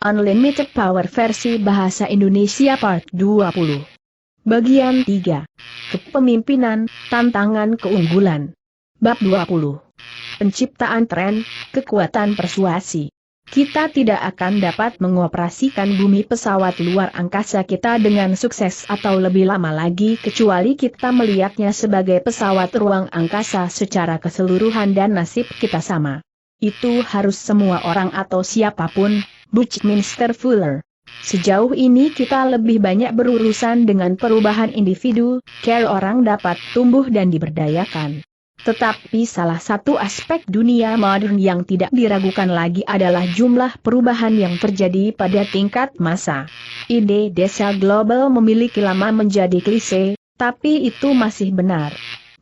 Unlimited Power versi Bahasa Indonesia Part 20. Bagian 3. Kepemimpinan, Tantangan Keunggulan. Bab 20. Penciptaan tren, Kekuatan Persuasi. Kita tidak akan dapat mengoperasikan bumi pesawat luar angkasa kita dengan sukses atau lebih lama lagi kecuali kita melihatnya sebagai pesawat ruang angkasa secara keseluruhan dan nasib kita sama. Itu harus semua orang atau siapapun, Buckminster Fuller. Sejauh ini kita lebih banyak berurusan dengan perubahan individu, care orang dapat tumbuh dan diberdayakan. Tetapi salah satu aspek dunia modern yang tidak diragukan lagi adalah jumlah perubahan yang terjadi pada tingkat massa. Ide desa global memiliki lama menjadi klise, tapi itu masih benar.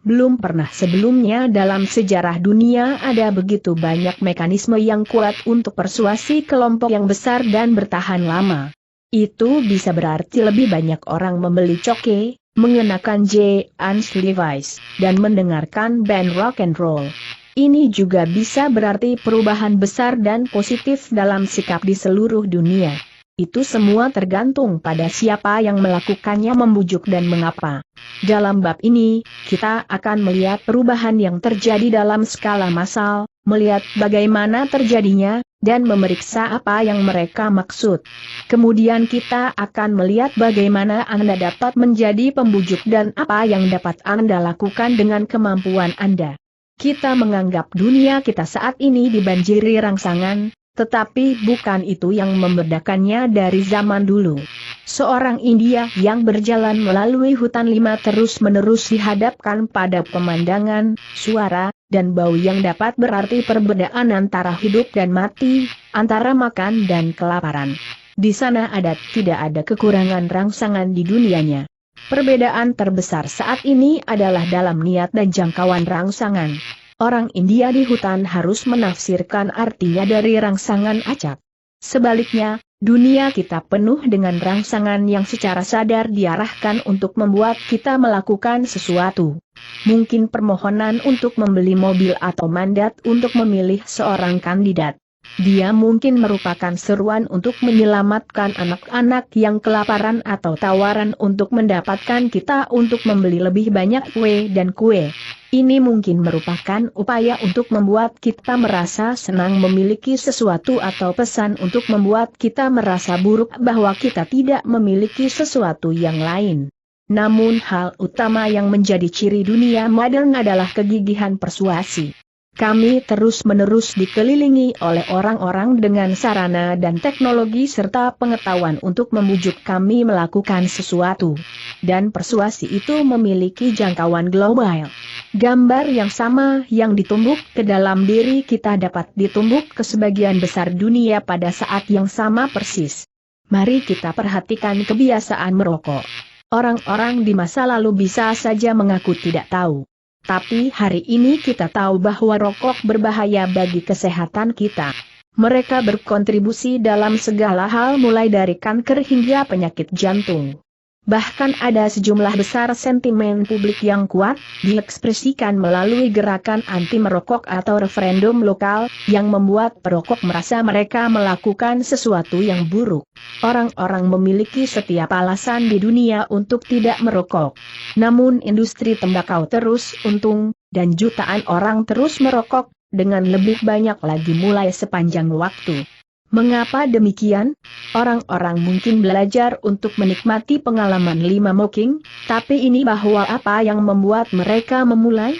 Belum pernah sebelumnya dalam sejarah dunia ada begitu banyak mekanisme yang kuat untuk persuasi kelompok yang besar dan bertahan lama. Itu bisa berarti lebih banyak orang membeli coke, mengenakan jeans Levi's, dan mendengarkan band rock and roll. Ini juga bisa berarti perubahan besar dan positif dalam sikap di seluruh dunia. Itu semua tergantung pada siapa yang melakukannya, membujuk dan mengapa. Dalam bab ini, kita akan melihat perubahan yang terjadi dalam skala massal, melihat bagaimana terjadinya, dan memeriksa apa yang mereka maksud. Kemudian kita akan melihat bagaimana Anda dapat menjadi pembujuk dan apa yang dapat Anda lakukan dengan kemampuan Anda. Kita menganggap dunia kita saat ini dibanjiri rangsangan, tetapi bukan itu yang membedakannya dari zaman dulu. Seorang India yang berjalan melalui hutan lima terus-menerus dihadapkan pada pemandangan, suara, dan bau yang dapat berarti perbedaan antara hidup dan mati, antara makan dan kelaparan. Di sana tidak ada kekurangan rangsangan di dunianya. Perbedaan terbesar saat ini adalah dalam niat dan jangkauan rangsangan. Orang India di hutan harus menafsirkan artinya dari rangsangan acak. Sebaliknya, dunia kita penuh dengan rangsangan yang secara sadar diarahkan untuk membuat kita melakukan sesuatu. Mungkin permohonan untuk membeli mobil atau mandat untuk memilih seorang kandidat. Dia mungkin merupakan seruan untuk menyelamatkan anak-anak yang kelaparan atau tawaran untuk mendapatkan kita untuk membeli lebih banyak kue dan kue. Ini mungkin merupakan upaya untuk membuat kita merasa senang memiliki sesuatu atau pesan untuk membuat kita merasa buruk bahwa kita tidak memiliki sesuatu yang lain. Namun hal utama yang menjadi ciri dunia modern adalah kegigihan persuasi. Kami terus-menerus dikelilingi oleh orang-orang dengan sarana dan teknologi serta pengetahuan untuk membujuk kami melakukan sesuatu. Dan persuasi itu memiliki jangkauan global. Gambar yang sama yang ditumbuk ke dalam diri kita dapat ditumbuk ke sebagian besar dunia pada saat yang sama persis. Mari kita perhatikan kebiasaan merokok. Orang-orang di masa lalu bisa saja mengaku tidak tahu. Tapi hari ini kita tahu bahwa rokok berbahaya bagi kesehatan kita. Mereka berkontribusi dalam segala hal mulai dari kanker hingga penyakit jantung. Bahkan ada sejumlah besar sentimen publik yang kuat, diekspresikan melalui gerakan anti merokok atau referendum lokal, yang membuat perokok merasa mereka melakukan sesuatu yang buruk. Orang-orang memiliki setiap alasan di dunia untuk tidak merokok. Namun industri tembakau terus untung, dan jutaan orang terus merokok, dengan lebih banyak lagi mulai sepanjang waktu. Mengapa demikian? Orang-orang mungkin belajar untuk menikmati pengalaman lima smoking, tapi ini bahwa apa yang membuat mereka memulai?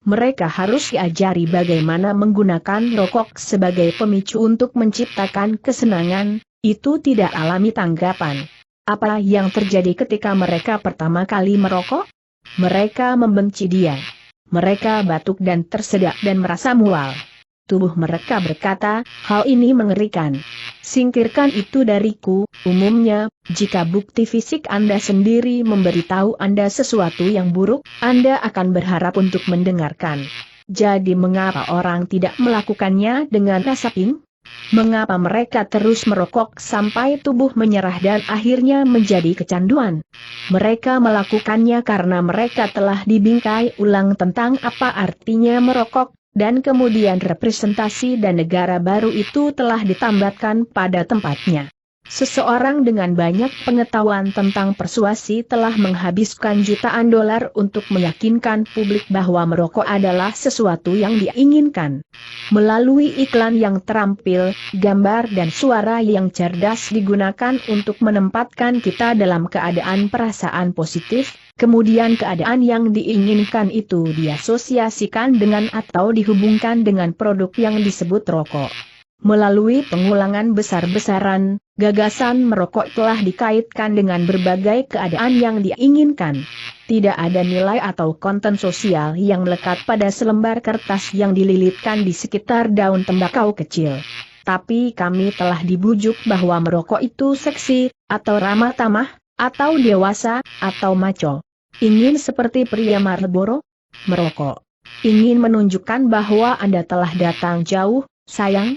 Mereka harus diajari bagaimana menggunakan rokok sebagai pemicu untuk menciptakan kesenangan. Itu tidak alami tanggapan. Apa yang terjadi ketika mereka pertama kali merokok? Mereka membenci dia. Mereka batuk dan tersedak dan merasa mual. Tubuh mereka berkata, hal ini mengerikan. Singkirkan itu dariku. Umumnya, jika bukti fisik Anda sendiri memberitahu Anda sesuatu yang buruk, Anda akan berharap untuk mendengarkan. Jadi mengapa orang tidak melakukannya dengan rasa ping? Mengapa mereka terus merokok sampai tubuh menyerah dan akhirnya menjadi kecanduan? Mereka melakukannya karena mereka telah dibingkai ulang tentang apa artinya merokok, dan kemudian representasi dan negara baru itu telah ditambatkan pada tempatnya. Seseorang dengan banyak pengetahuan tentang persuasi telah menghabiskan jutaan dolar untuk meyakinkan publik bahwa merokok adalah sesuatu yang diinginkan. Melalui iklan yang terampil, gambar dan suara yang cerdas digunakan untuk menempatkan kita dalam keadaan perasaan positif, kemudian keadaan yang diinginkan itu diasosiasikan dengan atau dihubungkan dengan produk yang disebut rokok. Melalui pengulangan besar-besaran, gagasan merokok telah dikaitkan dengan berbagai keadaan yang diinginkan. Tidak ada nilai atau konten sosial yang melekat pada selembar kertas yang dililitkan di sekitar daun tembakau kecil. Tapi kami telah dibujuk bahwa merokok itu seksi, atau ramah tamah, atau dewasa, atau maco. Ingin seperti pria Marlboro? Merokok. Ingin menunjukkan bahwa Anda telah datang jauh, sayang?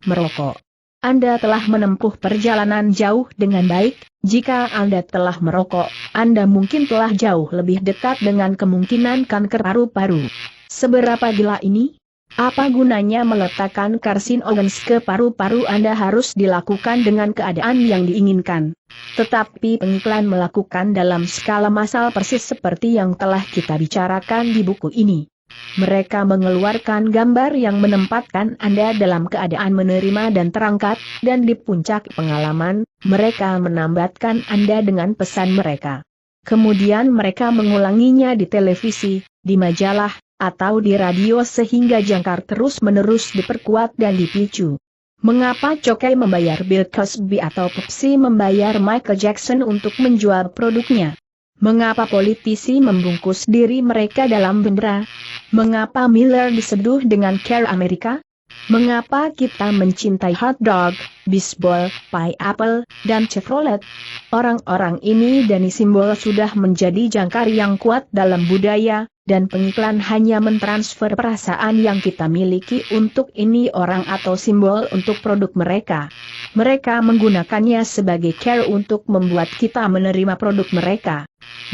Merokok. Anda telah menempuh perjalanan jauh dengan baik. Jika Anda telah merokok, Anda mungkin telah jauh lebih dekat dengan kemungkinan kanker paru-paru. Seberapa gila ini? Apa gunanya meletakkan karsinogens ke paru-paru? Anda harus dilakukan dengan keadaan yang diinginkan. Tetapi pengiklan melakukan dalam skala massal persis seperti yang telah kita bicarakan di buku ini. Mereka mengeluarkan gambar yang menempatkan Anda dalam keadaan menerima dan terangkat, dan di puncak pengalaman, mereka menambatkan Anda dengan pesan mereka. Kemudian mereka mengulanginya di televisi, di majalah, atau di radio sehingga jangkar terus-menerus diperkuat dan dipicu. Mengapa Coke membayar Bill Cosby atau Pepsi membayar Michael Jackson untuk menjual produknya? Mengapa politisi membungkus diri mereka dalam bendera? Mengapa Miller diseduh dengan Care Amerika? Mengapa kita mencintai hotdog, bisbol, pie apple, dan Chevrolet? Orang-orang ini dan simbol sudah menjadi jangkar yang kuat dalam budaya, dan pengiklan hanya mentransfer perasaan yang kita miliki untuk ini orang atau simbol untuk produk mereka. Mereka menggunakannya sebagai care untuk membuat kita menerima produk mereka.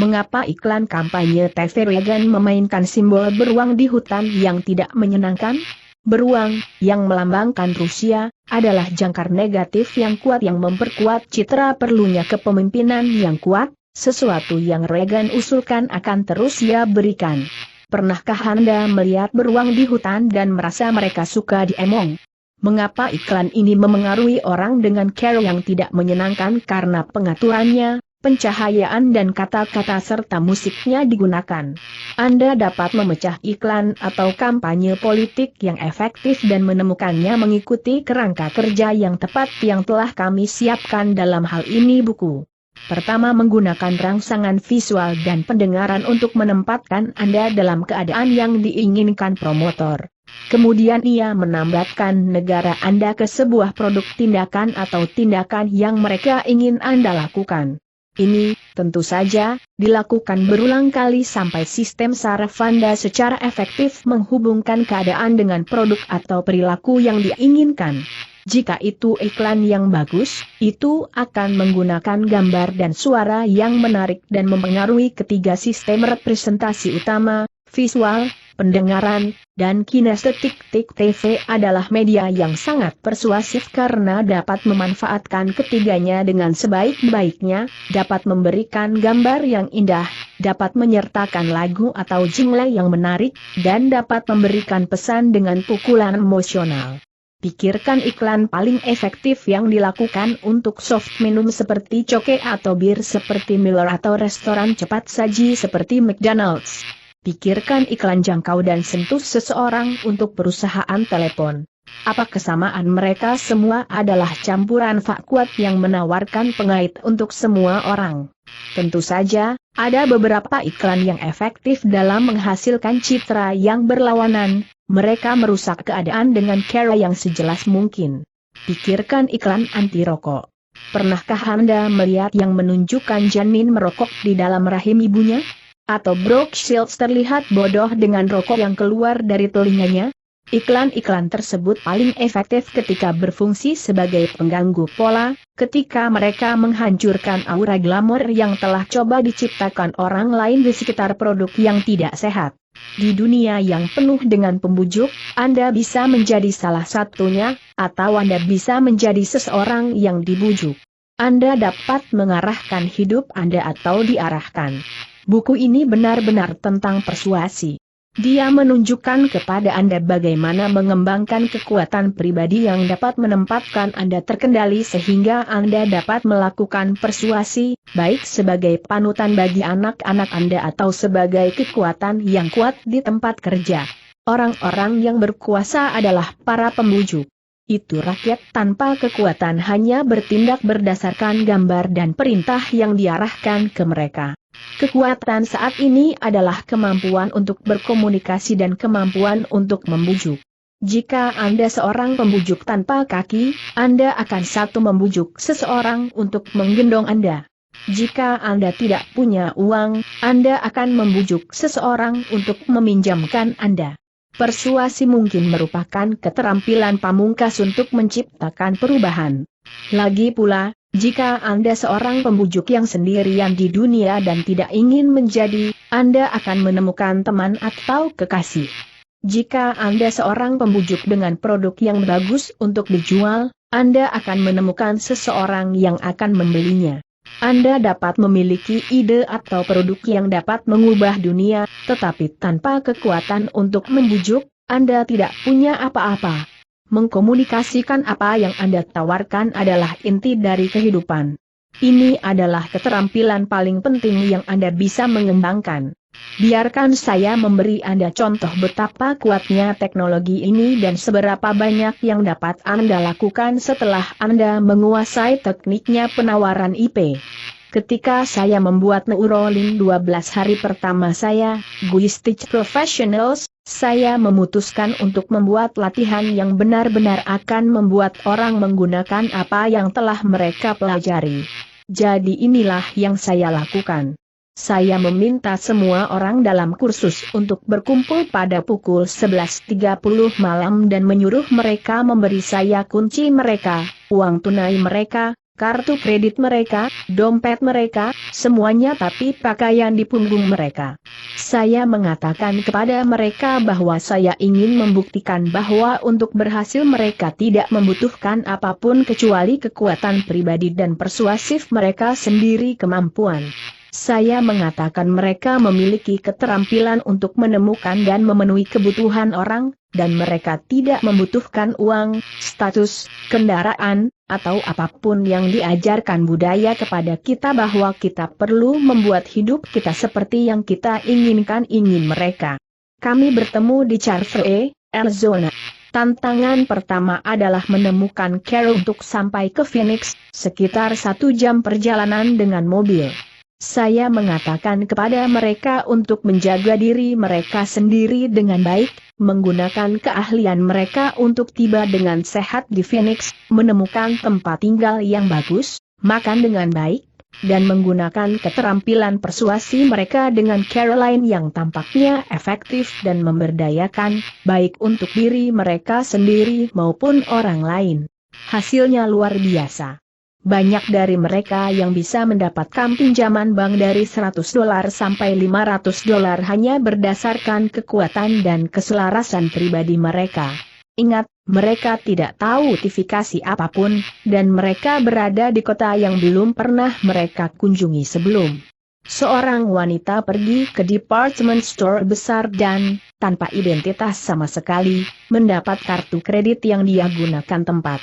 Mengapa iklan kampanye TV Reagan memainkan simbol beruang di hutan yang tidak menyenangkan? Beruang, yang melambangkan Rusia, adalah jangkar negatif yang kuat yang memperkuat citra perlunya kepemimpinan yang kuat, sesuatu yang Reagan usulkan akan terus ia berikan. Pernahkah Anda melihat beruang di hutan dan merasa mereka suka diemong? Mengapa iklan ini memengaruhi orang dengan care yang tidak menyenangkan? Karena pengaturannya, pencahayaan dan kata-kata serta musiknya digunakan. Anda dapat memecah iklan atau kampanye politik yang efektif dan menemukannya mengikuti kerangka kerja yang tepat yang telah kami siapkan dalam hal ini buku. Pertama, menggunakan rangsangan visual dan pendengaran untuk menempatkan Anda dalam keadaan yang diinginkan promotor. Kemudian ia menambatkan negara Anda ke sebuah produk tindakan atau tindakan yang mereka ingin Anda lakukan. Ini, tentu saja, dilakukan berulang kali sampai sistem saraf Anda secara efektif menghubungkan keadaan dengan produk atau perilaku yang diinginkan. Jika itu iklan yang bagus, itu akan menggunakan gambar dan suara yang menarik dan mempengaruhi ketiga sistem representasi utama, visual, pendengaran, dan kinestetik. TV adalah media yang sangat persuasif karena dapat memanfaatkan ketiganya dengan sebaik-baiknya, dapat memberikan gambar yang indah, dapat menyertakan lagu atau jingle yang menarik, dan dapat memberikan pesan dengan pukulan emosional. Pikirkan iklan paling efektif yang dilakukan untuk soft minum seperti Coke atau bir seperti Miller atau restoran cepat saji seperti McDonald's. Pikirkan iklan jangkau dan sentuh seseorang untuk perusahaan telepon. Apa kesamaan mereka semua adalah campuran fak kuat yang menawarkan pengait untuk semua orang. Tentu saja, ada beberapa iklan yang efektif dalam menghasilkan citra yang berlawanan. Mereka merusak keadaan dengan cara yang sejelas mungkin. Pikirkan iklan anti rokok. Pernahkah Anda melihat yang menunjukkan janin merokok di dalam rahim ibunya? Atau Brooke Shields terlihat bodoh dengan rokok yang keluar dari telinganya? Iklan-iklan tersebut paling efektif ketika berfungsi sebagai pengganggu pola, ketika mereka menghancurkan aura glamor yang telah coba diciptakan orang lain di sekitar produk yang tidak sehat. Di dunia yang penuh dengan pembujuk, Anda bisa menjadi salah satunya, atau Anda bisa menjadi seseorang yang dibujuk. Anda dapat mengarahkan hidup Anda atau diarahkan. Buku ini benar-benar tentang persuasi. Dia menunjukkan kepada Anda bagaimana mengembangkan kekuatan pribadi yang dapat menempatkan Anda terkendali sehingga Anda dapat melakukan persuasi, baik sebagai panutan bagi anak-anak Anda atau sebagai kekuatan yang kuat di tempat kerja. Orang-orang yang berkuasa adalah para pembujuk. Itu rakyat tanpa kekuatan hanya bertindak berdasarkan gambar dan perintah yang diarahkan ke mereka. Kekuatan saat ini adalah kemampuan untuk berkomunikasi dan kemampuan untuk membujuk. Jika Anda seorang pembujuk tanpa kaki, Anda akan satu membujuk seseorang untuk menggendong Anda. Jika Anda tidak punya uang, Anda akan membujuk seseorang untuk meminjamkan Anda. Persuasi mungkin merupakan keterampilan pamungkas untuk menciptakan perubahan. Lagi pula, jika Anda seorang pembujuk yang sendirian di dunia dan tidak ingin menjadi, Anda akan menemukan teman atau kekasih. Jika Anda seorang pembujuk dengan produk yang bagus untuk dijual, Anda akan menemukan seseorang yang akan membelinya. Anda dapat memiliki ide atau produk yang dapat mengubah dunia, tetapi tanpa kekuatan untuk membujuk, Anda tidak punya apa-apa. Mengkomunikasikan apa yang Anda tawarkan adalah inti dari kehidupan. Ini adalah keterampilan paling penting yang Anda bisa mengembangkan. Biarkan saya memberi Anda contoh betapa kuatnya teknologi ini dan seberapa banyak yang dapat Anda lakukan setelah Anda menguasai tekniknya penawaran IP. Ketika saya membuat Neuralink 12 hari pertama saya, Guistic Professionals, saya memutuskan untuk membuat latihan yang benar-benar akan membuat orang menggunakan apa yang telah mereka pelajari. Jadi inilah yang saya lakukan. Saya meminta semua orang dalam kursus untuk berkumpul pada pukul 11.30 malam dan menyuruh mereka memberi saya kunci mereka, uang tunai mereka, kartu kredit mereka, dompet mereka, semuanya tapi pakaian di punggung mereka. Saya mengatakan kepada mereka bahwa saya ingin membuktikan bahwa untuk berhasil mereka tidak membutuhkan apapun kecuali kekuatan pribadi dan persuasif mereka sendiri kemampuan. Saya mengatakan mereka memiliki keterampilan untuk menemukan dan memenuhi kebutuhan orang, dan mereka tidak membutuhkan uang, status, kendaraan, atau apapun yang diajarkan budaya kepada kita bahwa kita perlu membuat hidup kita seperti yang kita inginkan mereka. Kami bertemu di Charlotte, Arizona. Tantangan pertama adalah menemukan Carol untuk sampai ke Phoenix, sekitar 1 jam perjalanan dengan mobil. Saya mengatakan kepada mereka untuk menjaga diri mereka sendiri dengan baik, menggunakan keahlian mereka untuk tiba dengan sehat di Phoenix, menemukan tempat tinggal yang bagus, makan dengan baik, dan menggunakan keterampilan persuasi mereka dengan Caroline yang tampaknya efektif dan memberdayakan, baik untuk diri mereka sendiri maupun orang lain. Hasilnya luar biasa. Banyak dari mereka yang bisa mendapatkan pinjaman bank dari $100 sampai $500 hanya berdasarkan kekuatan dan keselarasan pribadi mereka. Ingat, mereka tidak tahu notifikasi apapun, dan mereka berada di kota yang belum pernah mereka kunjungi sebelum. Seorang wanita pergi ke department store besar dan, tanpa identitas sama sekali, mendapat kartu kredit yang dia gunakan tempat.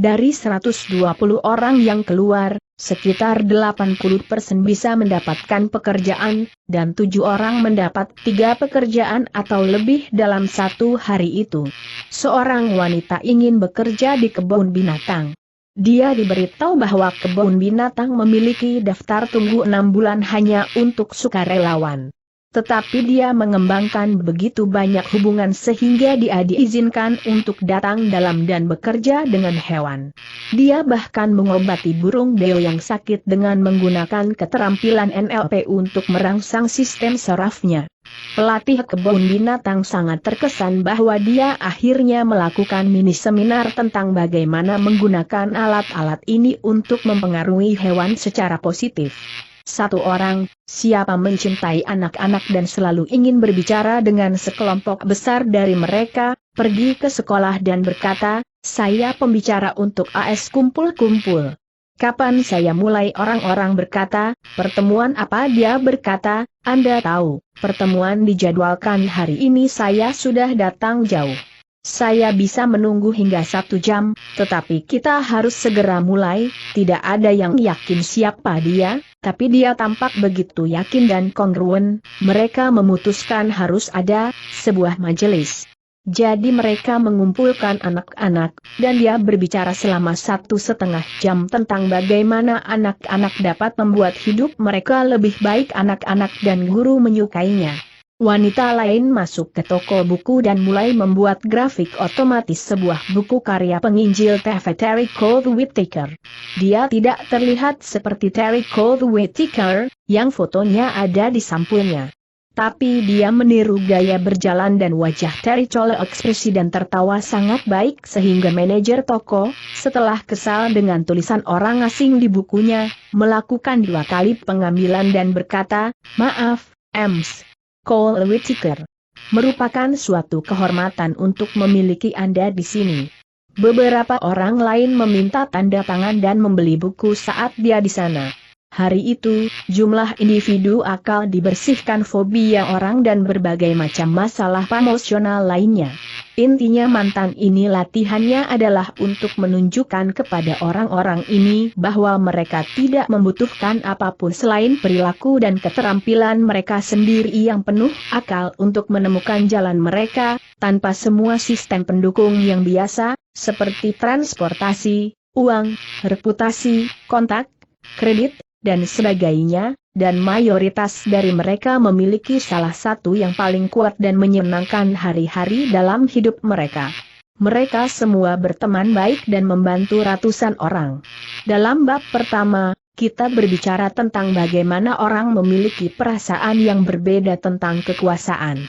Dari 120 orang yang keluar, sekitar 80% bisa mendapatkan pekerjaan, dan 7 orang mendapat 3 pekerjaan atau lebih dalam 1 hari itu. Seorang wanita ingin bekerja di kebun binatang. Dia diberitahu bahwa kebun binatang memiliki daftar tunggu 6 bulan hanya untuk sukarelawan. Tetapi dia mengembangkan begitu banyak hubungan sehingga dia diizinkan untuk datang dalam dan bekerja dengan hewan. Dia bahkan mengobati burung beo yang sakit dengan menggunakan keterampilan NLP untuk merangsang sistem sarafnya. Pelatih kebun binatang sangat terkesan bahwa dia akhirnya melakukan mini seminar tentang bagaimana menggunakan alat-alat ini untuk mempengaruhi hewan secara positif. Satu orang, siapa mencintai anak-anak dan selalu ingin berbicara dengan sekelompok besar dari mereka, pergi ke sekolah dan berkata, "Saya pembicara untuk AS kumpul-kumpul. Kapan saya mulai?" Orang-orang berkata, "Pertemuan apa?" Dia berkata, "Anda tahu, pertemuan dijadwalkan hari ini." Saya sudah datang jauh. Saya bisa menunggu hingga 1 jam, tetapi kita harus segera mulai. Tidak ada yang yakin siapa dia, tapi dia tampak begitu yakin dan kongruen. Mereka memutuskan harus ada sebuah majelis. Jadi mereka mengumpulkan anak-anak, dan dia berbicara selama 1,5 jam tentang bagaimana anak-anak dapat membuat hidup mereka lebih baik. Anak-anak dan guru menyukainya. Wanita lain masuk ke toko buku dan mulai membuat grafik otomatis sebuah buku karya penginjil TV Terry Cole Whittaker. Dia tidak terlihat seperti Terry Cole Whittaker, yang fotonya ada di sampulnya. Tapi dia meniru gaya berjalan dan wajah Terry Cole, ekspresi dan tertawa sangat baik sehingga manajer toko, setelah kesal dengan tulisan orang asing di bukunya, melakukan 2 kali pengambilan dan berkata, "Maaf, Ms. Cole Whittaker. Merupakan suatu kehormatan untuk memiliki Anda di sini." Beberapa orang lain meminta tanda tangan dan membeli buku saat dia di sana. Hari itu, jumlah individu akal dibersihkan fobia orang dan berbagai macam masalah emosional lainnya. Intinya mantan ini latihannya adalah untuk menunjukkan kepada orang-orang ini bahwa mereka tidak membutuhkan apapun selain perilaku dan keterampilan mereka sendiri yang penuh akal untuk menemukan jalan mereka, tanpa semua sistem pendukung yang biasa, seperti transportasi, uang, reputasi, kontak, kredit, dan sebagainya, dan mayoritas dari mereka memiliki salah satu yang paling kuat dan menyenangkan hari-hari dalam hidup mereka. Mereka semua berteman baik dan membantu ratusan orang. Dalam bab pertama, kita berbicara tentang bagaimana orang memiliki perasaan yang berbeda tentang kekuasaan.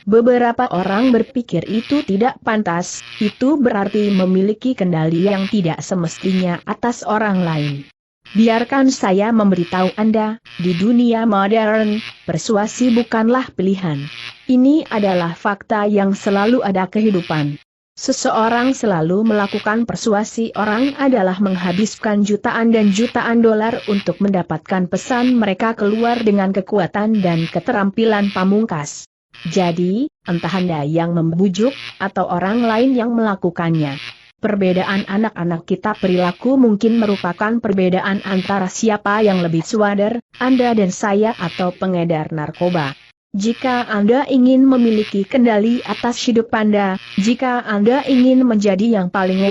Beberapa orang berpikir itu tidak pantas, itu berarti memiliki kendali yang tidak semestinya atas orang lain. Biarkan saya memberitahu Anda, di dunia modern, persuasi bukanlah pilihan. Ini adalah fakta yang selalu ada kehidupan. Seseorang selalu melakukan persuasi orang adalah menghabiskan jutaan dan jutaan dolar untuk mendapatkan pesan mereka keluar dengan kekuatan dan keterampilan pamungkas. Jadi, entah Anda yang membujuk, atau orang lain yang melakukannya. Perbedaan anak-anak kita perilaku mungkin merupakan perbedaan antara siapa yang lebih swadar, Anda dan saya atau pengedar narkoba. Jika Anda ingin memiliki kendali atas hidup Anda, jika Anda ingin menjadi yang paling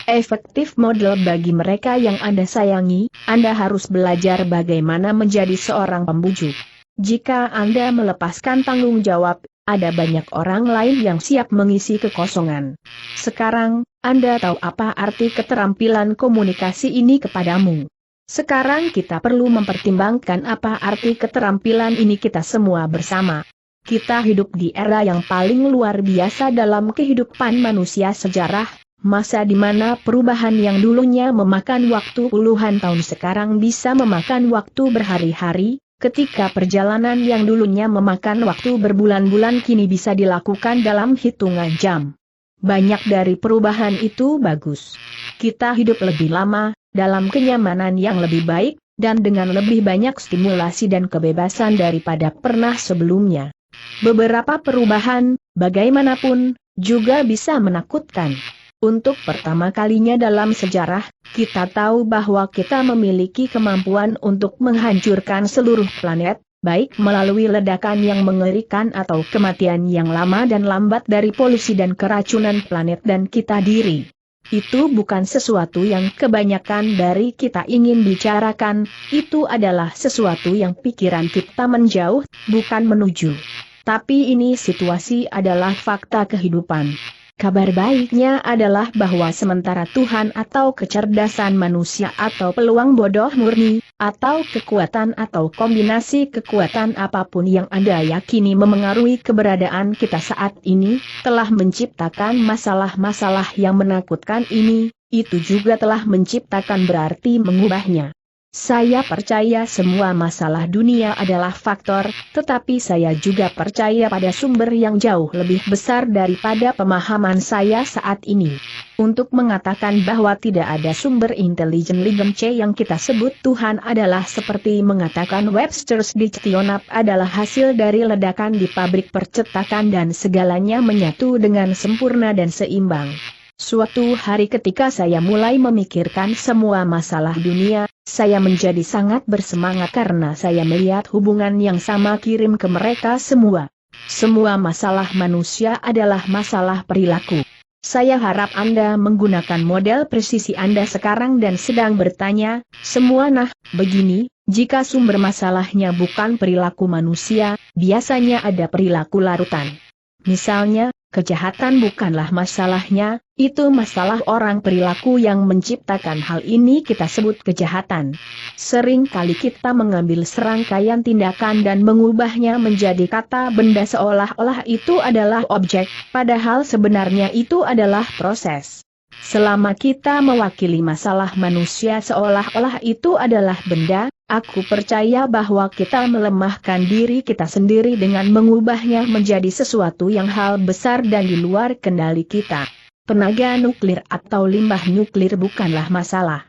efektif model bagi mereka yang Anda sayangi, Anda harus belajar bagaimana menjadi seorang pembujuk. Jika Anda melepaskan tanggung jawab, ada banyak orang lain yang siap mengisi kekosongan. Sekarang, Anda tahu apa arti keterampilan komunikasi ini kepadamu. Sekarang kita perlu mempertimbangkan apa arti keterampilan ini kita semua bersama. Kita hidup di era yang paling luar biasa dalam kehidupan manusia sejarah, masa di mana perubahan yang dulunya memakan waktu puluhan tahun sekarang bisa memakan waktu berhari-hari. Ketika perjalanan yang dulunya memakan waktu berbulan-bulan kini bisa dilakukan dalam hitungan jam. Banyak dari perubahan itu bagus. Kita hidup lebih lama, dalam kenyamanan yang lebih baik, dan dengan lebih banyak stimulasi dan kebebasan daripada pernah sebelumnya. Beberapa perubahan, bagaimanapun, juga bisa menakutkan. Untuk pertama kalinya dalam sejarah, kita tahu bahwa kita memiliki kemampuan untuk menghancurkan seluruh planet, baik melalui ledakan yang mengerikan atau kematian yang lama dan lambat dari polusi dan keracunan planet dan kita diri. Itu bukan sesuatu yang kebanyakan dari kita ingin bicarakan, itu adalah sesuatu yang pikiran kita menjauh, bukan menuju. Tapi ini situasi adalah fakta kehidupan. Kabar baiknya adalah bahwa sementara Tuhan atau kecerdasan manusia atau peluang bodoh murni, atau kekuatan atau kombinasi kekuatan apapun yang Anda yakini memengaruhi keberadaan kita saat ini, telah menciptakan masalah-masalah yang menakutkan ini, itu juga telah menciptakan berarti mengubahnya. Saya percaya semua masalah dunia adalah faktor, tetapi saya juga percaya pada sumber yang jauh lebih besar daripada pemahaman saya saat ini. Untuk mengatakan bahwa tidak ada sumber intelijen ligam C yang kita sebut Tuhan adalah seperti mengatakan Webster's Dictionary adalah hasil dari ledakan di pabrik percetakan dan segalanya menyatu dengan sempurna dan seimbang. Suatu hari ketika saya mulai memikirkan semua masalah dunia, saya menjadi sangat bersemangat karena saya melihat hubungan yang sama kirim ke mereka semua. Semua masalah manusia adalah masalah perilaku. Saya harap Anda menggunakan model presisi Anda sekarang dan sedang bertanya, semua begini, jika sumber masalahnya bukan perilaku manusia, biasanya ada perilaku larutan. Misalnya, kejahatan bukanlah masalahnya, itu masalah orang perilaku yang menciptakan hal ini kita sebut kejahatan. Sering kali kita mengambil serangkaian tindakan dan mengubahnya menjadi kata benda seolah-olah itu adalah objek, padahal sebenarnya itu adalah proses. Selama kita mewakili masalah manusia seolah-olah itu adalah benda, aku percaya bahwa kita melemahkan diri kita sendiri dengan mengubahnya menjadi sesuatu yang hal besar dan di luar kendali kita. Tenaga nuklir atau limbah nuklir bukanlah masalah.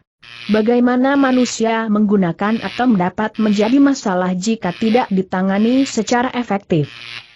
Bagaimana manusia menggunakan atom dapat menjadi masalah jika tidak ditangani secara efektif.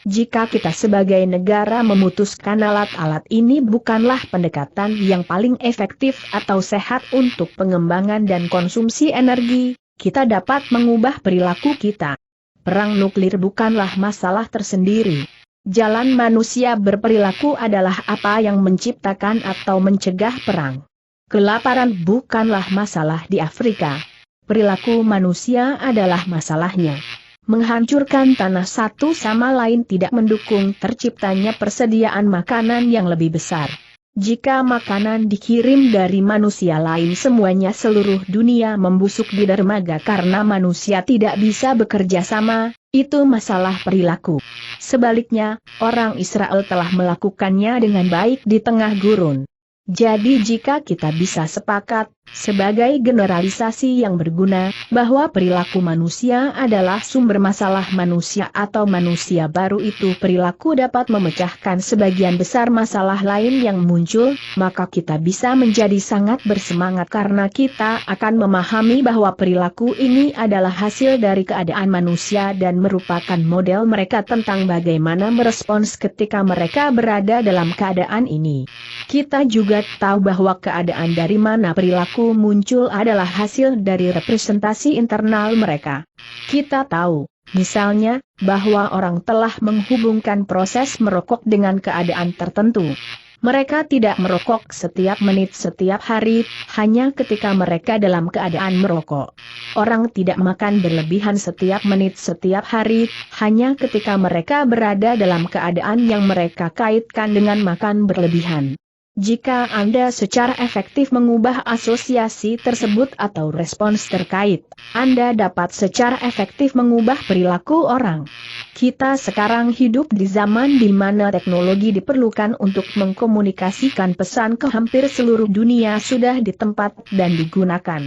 Jika kita sebagai negara memutuskan alat-alat ini bukanlah pendekatan yang paling efektif atau sehat untuk pengembangan dan konsumsi energi, kita dapat mengubah perilaku kita. Perang nuklir bukanlah masalah tersendiri. Jalan manusia berperilaku adalah apa yang menciptakan atau mencegah perang. Kelaparan bukanlah masalah di Afrika. Perilaku manusia adalah masalahnya. Menghancurkan tanah satu sama lain tidak mendukung terciptanya persediaan makanan yang lebih besar. Jika makanan dikirim dari manusia lain semuanya seluruh dunia membusuk di dermaga karena manusia tidak bisa bekerja sama, itu masalah perilaku. Sebaliknya, orang Israel telah melakukannya dengan baik di tengah gurun. Jadi jika kita bisa sepakat, sebagai generalisasi yang berguna, bahwa perilaku manusia adalah sumber masalah manusia atau manusia baru itu perilaku dapat memecahkan sebagian besar masalah lain yang muncul, maka kita bisa menjadi sangat bersemangat karena kita akan memahami bahwa perilaku ini adalah hasil dari keadaan manusia dan merupakan model mereka tentang bagaimana merespons ketika mereka berada dalam keadaan ini. Kita juga tahu bahwa keadaan dari mana perilaku muncul adalah hasil dari representasi internal mereka. Kita tahu, misalnya, bahwa orang telah menghubungkan proses merokok dengan keadaan tertentu. Mereka tidak merokok setiap menit setiap hari, hanya ketika mereka dalam keadaan merokok. Orang tidak makan berlebihan setiap menit setiap hari, hanya ketika mereka berada dalam keadaan yang mereka kaitkan dengan makan berlebihan. Jika Anda secara efektif mengubah asosiasi tersebut atau respons terkait, Anda dapat secara efektif mengubah perilaku orang. Kita sekarang hidup di zaman di mana teknologi diperlukan untuk mengkomunikasikan pesan ke hampir seluruh dunia sudah di tempat dan digunakan.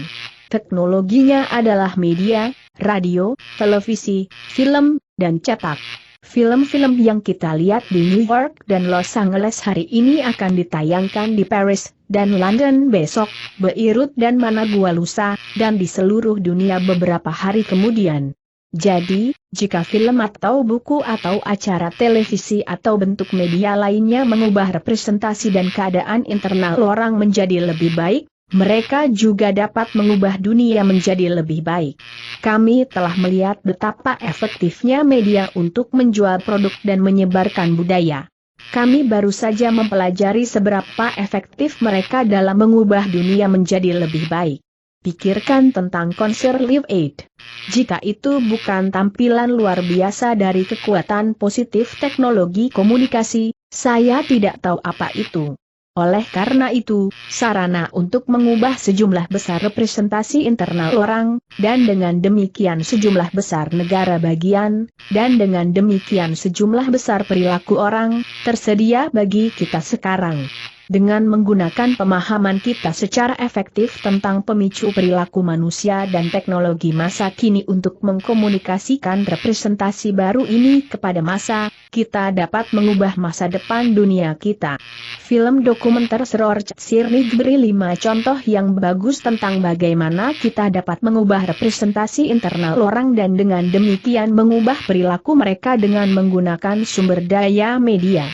Teknologinya adalah media, radio, televisi, film, dan cetak. Film-film yang kita lihat di New York dan Los Angeles hari ini akan ditayangkan di Paris dan London besok, Beirut dan Managua lusa, dan di seluruh dunia beberapa hari kemudian. Jadi, jika film atau buku atau acara televisi atau bentuk media lainnya mengubah representasi dan keadaan internal orang menjadi lebih baik, mereka juga dapat mengubah dunia menjadi lebih baik. Kami telah melihat betapa efektifnya media untuk menjual produk dan menyebarkan budaya. Kami baru saja mempelajari seberapa efektif mereka dalam mengubah dunia menjadi lebih baik. Pikirkan tentang konser Live Aid. Jika itu bukan tampilan luar biasa dari kekuatan positif teknologi komunikasi, saya tidak tahu apa itu. Oleh karena itu, sarana untuk mengubah sejumlah besar representasi internal orang, dan dengan demikian sejumlah besar negara bagian, dan dengan demikian sejumlah besar perilaku orang, tersedia bagi kita sekarang. Dengan menggunakan pemahaman kita secara efektif tentang pemicu perilaku manusia dan teknologi masa kini untuk mengkomunikasikan representasi baru ini kepada massa, kita dapat mengubah masa depan dunia kita. Film dokumenter Srorc Sirnig beri 5 contoh yang bagus tentang bagaimana kita dapat mengubah representasi internal orang dan dengan demikian mengubah perilaku mereka dengan menggunakan sumber daya media.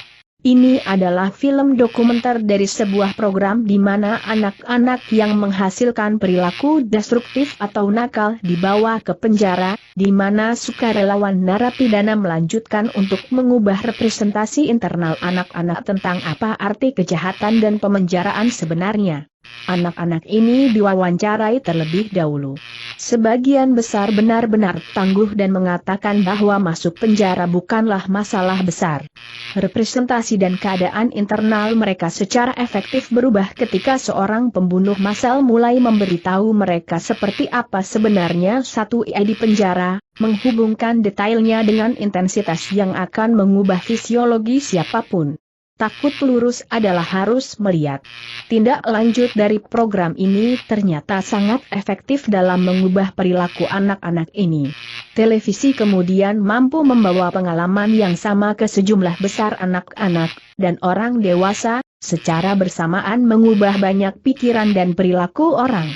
Ini adalah film dokumenter dari sebuah program di mana anak-anak yang menghasilkan perilaku destruktif atau nakal dibawa ke penjara, di mana sukarelawan narapidana melanjutkan untuk mengubah representasi internal anak-anak tentang apa arti kejahatan dan pemenjaraan sebenarnya. Anak-anak ini diwawancarai terlebih dahulu. Sebagian besar benar-benar tangguh dan mengatakan bahwa masuk penjara bukanlah masalah besar. Representasi dan keadaan internal mereka secara efektif berubah ketika seorang pembunuh massal mulai memberitahu mereka seperti apa sebenarnya satu ia di penjara, menghubungkan detailnya dengan intensitas yang akan mengubah fisiologi siapapun. Takut lurus adalah harus melihat. Tindak lanjut dari program ini ternyata sangat efektif dalam mengubah perilaku anak-anak ini. Televisi kemudian mampu membawa pengalaman yang sama ke sejumlah besar anak-anak dan orang dewasa, secara bersamaan mengubah banyak pikiran dan perilaku orang.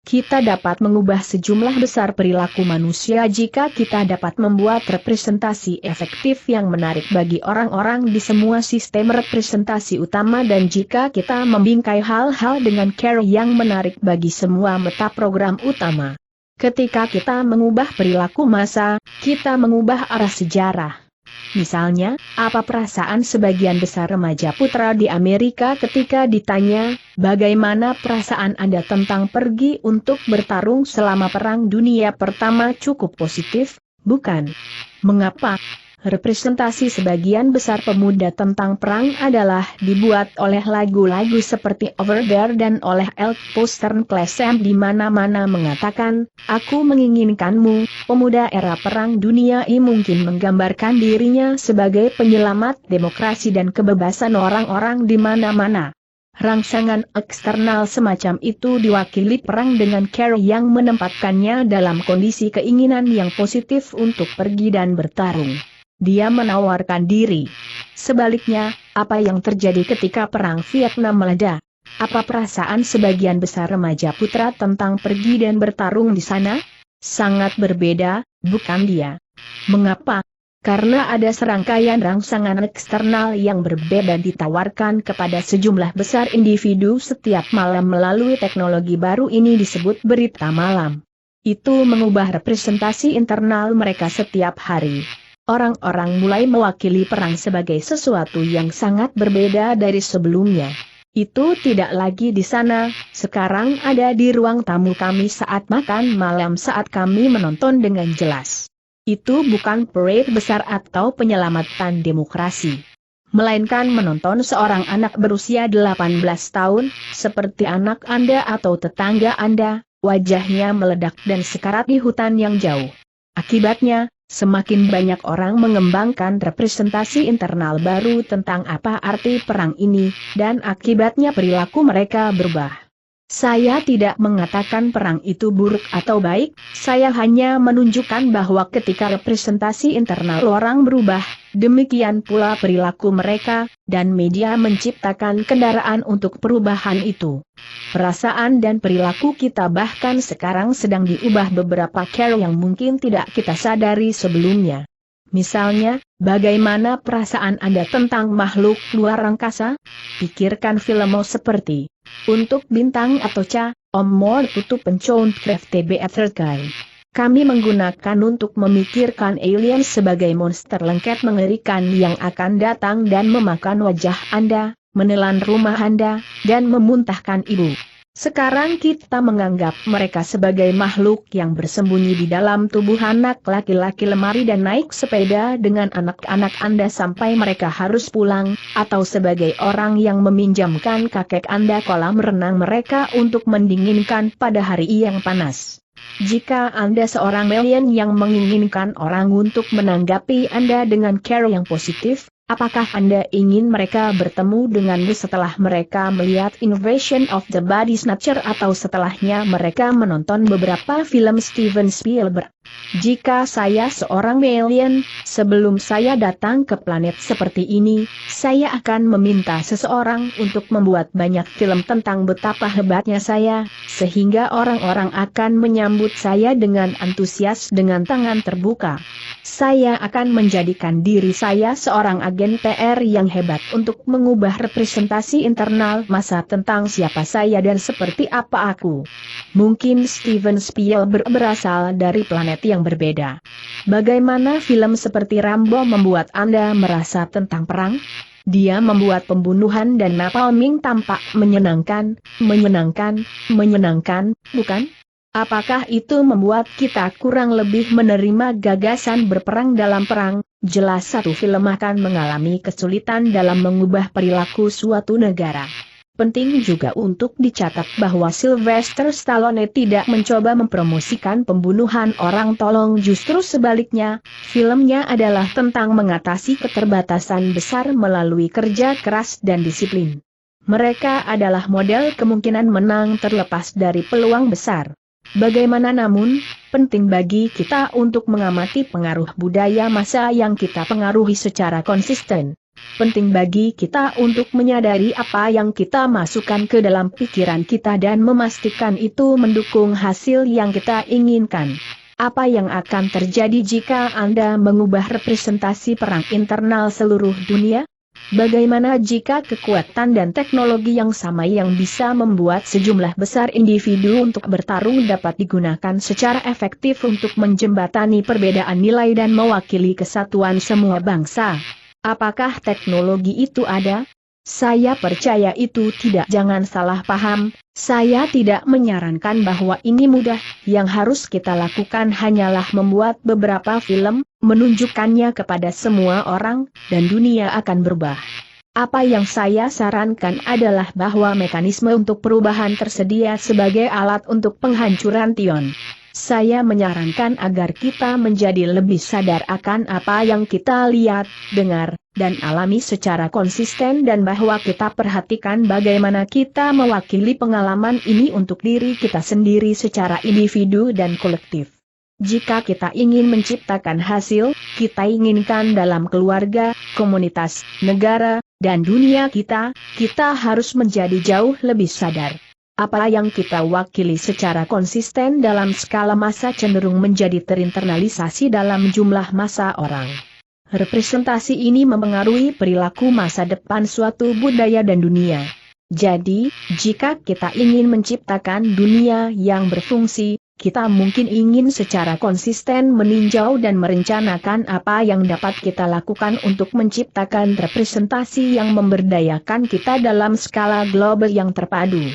Kita dapat mengubah sejumlah besar perilaku manusia jika kita dapat membuat representasi efektif yang menarik bagi orang-orang di semua sistem representasi utama dan jika kita membingkai hal-hal dengan cara yang menarik bagi semua meta program utama. Ketika kita mengubah perilaku massa, kita mengubah arah sejarah. Misalnya, apa perasaan sebagian besar remaja putra di Amerika ketika ditanya, bagaimana perasaan Anda tentang pergi untuk bertarung selama Perang Dunia Pertama? Cukup positif, bukan? Mengapa? Representasi sebagian besar pemuda tentang perang adalah dibuat oleh lagu-lagu seperti Over There dan oleh Elk Postern Klesem di mana-mana mengatakan, aku menginginkanmu. Pemuda era Perang Dunia I mungkin menggambarkan dirinya sebagai penyelamat demokrasi dan kebebasan orang-orang di mana-mana. Rangsangan eksternal semacam itu diwakili perang dengan cara yang menempatkannya dalam kondisi keinginan yang positif untuk pergi dan bertarung. Dia menawarkan diri. Sebaliknya, apa yang terjadi ketika Perang Vietnam meledak? Apa perasaan sebagian besar remaja putra tentang pergi dan bertarung di sana? Sangat berbeda, bukan dia? Mengapa? Karena ada serangkaian rangsangan eksternal yang berbeda ditawarkan kepada sejumlah besar individu setiap malam melalui teknologi baru ini disebut berita malam. Itu mengubah representasi internal mereka setiap hari. Orang-orang mulai mewakili perang sebagai sesuatu yang sangat berbeda dari sebelumnya. Itu tidak lagi di sana, sekarang ada di ruang tamu kami saat makan malam saat kami menonton dengan jelas. Itu bukan parade besar atau penyelamatan demokrasi. Melainkan menonton seorang anak berusia 18 tahun, seperti anak Anda atau tetangga Anda, wajahnya meledak dan sekarat di hutan yang jauh. Akibatnya, semakin banyak orang mengembangkan representasi internal baru tentang apa arti perang ini, dan akibatnya perilaku mereka berubah. Saya tidak mengatakan perang itu buruk atau baik, saya hanya menunjukkan bahwa ketika representasi internal orang berubah, demikian pula perilaku mereka, dan media menciptakan kendaraan untuk perubahan itu. Perasaan dan perilaku kita bahkan sekarang sedang diubah beberapa cara yang mungkin tidak kita sadari sebelumnya. Misalnya, bagaimana perasaan Anda tentang makhluk luar angkasa? Pikirkan film seperti Untuk Bintang atau Ca, Om Mor Tutup Pencount Craft TB Etherkai. Kami menggunakan untuk memikirkan alien sebagai monster lengket mengerikan yang akan datang dan memakan wajah Anda, menelan rumah Anda, dan memuntahkan ibu. Sekarang kita menganggap mereka sebagai makhluk yang bersembunyi di dalam tubuh anak laki-laki lemari dan naik sepeda dengan anak-anak Anda sampai mereka harus pulang, atau sebagai orang yang meminjamkan kakek Anda kolam renang mereka untuk mendinginkan pada hari yang panas. Jika Anda seorang alien yang menginginkan orang untuk menanggapi Anda dengan care yang positif, apakah Anda ingin mereka bertemu denganmu setelah mereka melihat Invasion of the Body Snatcher atau setelahnya mereka menonton beberapa film Steven Spielberg? Jika saya seorang alien, sebelum saya datang ke planet seperti ini, saya akan meminta seseorang untuk membuat banyak film tentang betapa hebatnya saya, sehingga orang-orang akan menyambut saya dengan antusias dengan tangan terbuka. Saya akan menjadikan diri saya seorang agen PR yang hebat untuk mengubah representasi internal massa tentang siapa saya dan seperti apa aku. Mungkin Steven Spielberg berasal dari planet yang berbeda. Bagaimana film seperti Rambo membuat Anda merasa tentang perang? Dia membuat pembunuhan dan napalming tampak menyenangkan, bukan? Apakah itu membuat kita kurang lebih menerima gagasan berperang dalam perang? Jelas satu film akan mengalami kesulitan dalam mengubah perilaku suatu negara. Penting juga untuk dicatat bahwa Sylvester Stallone tidak mencoba mempromosikan pembunuhan orang tolong, justru sebaliknya, filmnya adalah tentang mengatasi keterbatasan besar melalui kerja keras dan disiplin. Mereka adalah model kemungkinan menang terlepas dari peluang besar. Bagaimana namun, penting bagi kita untuk mengamati pengaruh budaya massa yang kita pengaruhi secara konsisten. Penting bagi kita untuk menyadari apa yang kita masukkan ke dalam pikiran kita dan memastikan itu mendukung hasil yang kita inginkan. Apa yang akan terjadi jika Anda mengubah representasi perang internal seluruh dunia? Bagaimana jika kekuatan dan teknologi yang sama yang bisa membuat sejumlah besar individu untuk bertarung dapat digunakan secara efektif untuk menjembatani perbedaan nilai dan mewakili kesatuan semua bangsa? Apakah teknologi itu ada? Saya percaya itu tidak. Jangan salah paham, saya tidak menyarankan bahwa ini mudah, yang harus kita lakukan hanyalah membuat beberapa film, menunjukkannya kepada semua orang, dan dunia akan berubah. Apa yang saya sarankan adalah bahwa mekanisme untuk perubahan tersedia sebagai alat untuk penghancuran Tion. Saya menyarankan agar kita menjadi lebih sadar akan apa yang kita lihat, dengar, dan alami secara konsisten dan bahwa kita perhatikan bagaimana kita mewakili pengalaman ini untuk diri kita sendiri secara individu dan kolektif. Jika kita ingin menciptakan hasil, kita inginkan dalam keluarga, komunitas, negara, dan dunia kita harus menjadi jauh lebih sadar. Apa yang kita wakili secara konsisten dalam skala massa cenderung menjadi terinternalisasi dalam jumlah massa orang. Representasi ini mempengaruhi perilaku masa depan suatu budaya dan dunia. Jadi, jika kita ingin menciptakan dunia yang berfungsi, kita mungkin ingin secara konsisten meninjau dan merencanakan apa yang dapat kita lakukan untuk menciptakan representasi yang memberdayakan kita dalam skala global yang terpadu.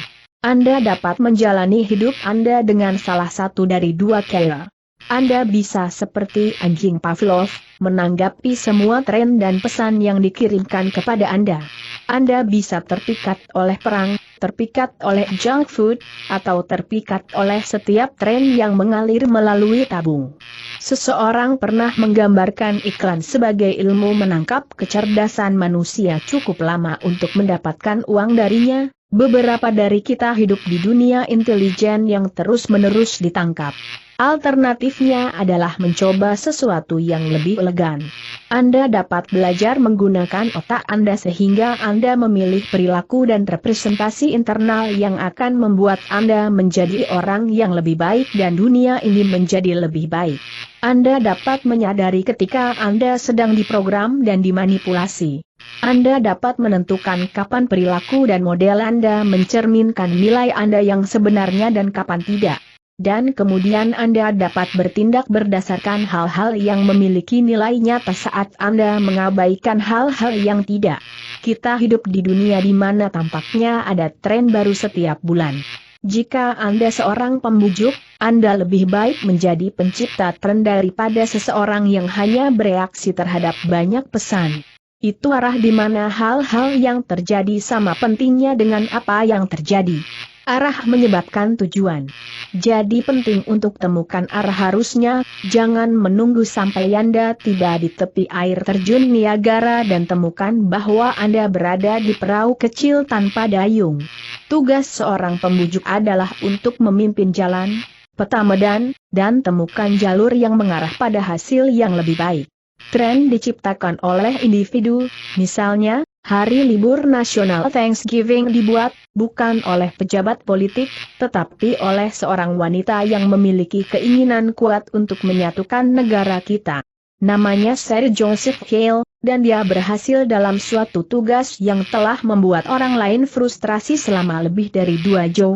Anda dapat menjalani hidup Anda dengan salah satu dari dua cara. Anda bisa seperti anjing Pavlov, menanggapi semua tren dan pesan yang dikirimkan kepada Anda. Anda bisa terpikat oleh perang, terpikat oleh junk food, atau terpikat oleh setiap tren yang mengalir melalui tabung. Seseorang pernah menggambarkan iklan sebagai ilmu menangkap kecerdasan manusia cukup lama untuk mendapatkan uang darinya. Beberapa dari kita hidup di dunia intelijen yang terus-menerus ditangkap. Alternatifnya adalah mencoba sesuatu yang lebih elegan. Anda dapat belajar menggunakan otak Anda sehingga Anda memilih perilaku dan representasi internal yang akan membuat Anda menjadi orang yang lebih baik dan dunia ini menjadi lebih baik. Anda dapat menyadari ketika Anda sedang diprogram dan dimanipulasi. Anda dapat menentukan kapan perilaku dan model Anda mencerminkan nilai Anda yang sebenarnya dan kapan tidak. dan kemudian Anda dapat bertindak berdasarkan hal-hal yang memiliki nilai nyata saat Anda mengabaikan hal-hal yang tidak. Kita hidup di dunia di mana tampaknya ada tren baru setiap bulan. Jika Anda seorang pembujuk, Anda lebih baik menjadi pencipta tren daripada seseorang yang hanya bereaksi terhadap banyak pesan. Itu arah di mana hal-hal yang terjadi sama pentingnya dengan apa yang terjadi. Arah menyebabkan tujuan. Jadi penting untuk temukan arah harusnya, jangan menunggu sampai Anda tiba di tepi air terjun Niagara dan temukan bahwa Anda berada di perahu kecil tanpa dayung. Tugas seorang pembujuk adalah untuk memimpin jalan, peta medan, dan temukan jalur yang mengarah pada hasil yang lebih baik. Tren diciptakan oleh individu, misalnya, hari libur nasional Thanksgiving dibuat, bukan oleh pejabat politik, tetapi oleh seorang wanita yang memiliki keinginan kuat untuk menyatukan negara kita. Namanya Sir Joseph Hale, dan dia berhasil dalam suatu tugas yang telah membuat orang lain frustrasi selama lebih dari 2 jauh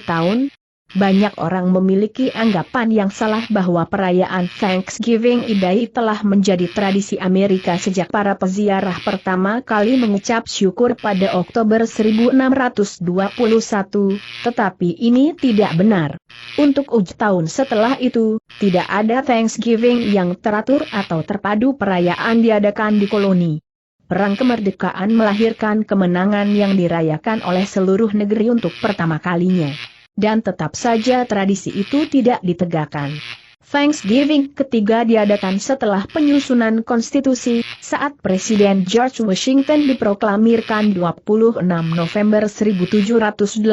tahun. Banyak orang memiliki anggapan yang salah bahwa perayaan Thanksgiving Day telah menjadi tradisi Amerika sejak para peziarah pertama kali mengucap syukur pada Oktober 1621, tetapi ini tidak benar. Untuk tahun setelah itu, tidak ada Thanksgiving yang teratur atau terpadu perayaan diadakan di koloni. Perang kemerdekaan melahirkan kemenangan yang dirayakan oleh seluruh negeri untuk pertama kalinya. Dan tetap saja tradisi itu tidak ditegakkan. Thanksgiving ketiga diadakan setelah penyusunan konstitusi, saat Presiden George Washington diproklamirkan 26 November 1789,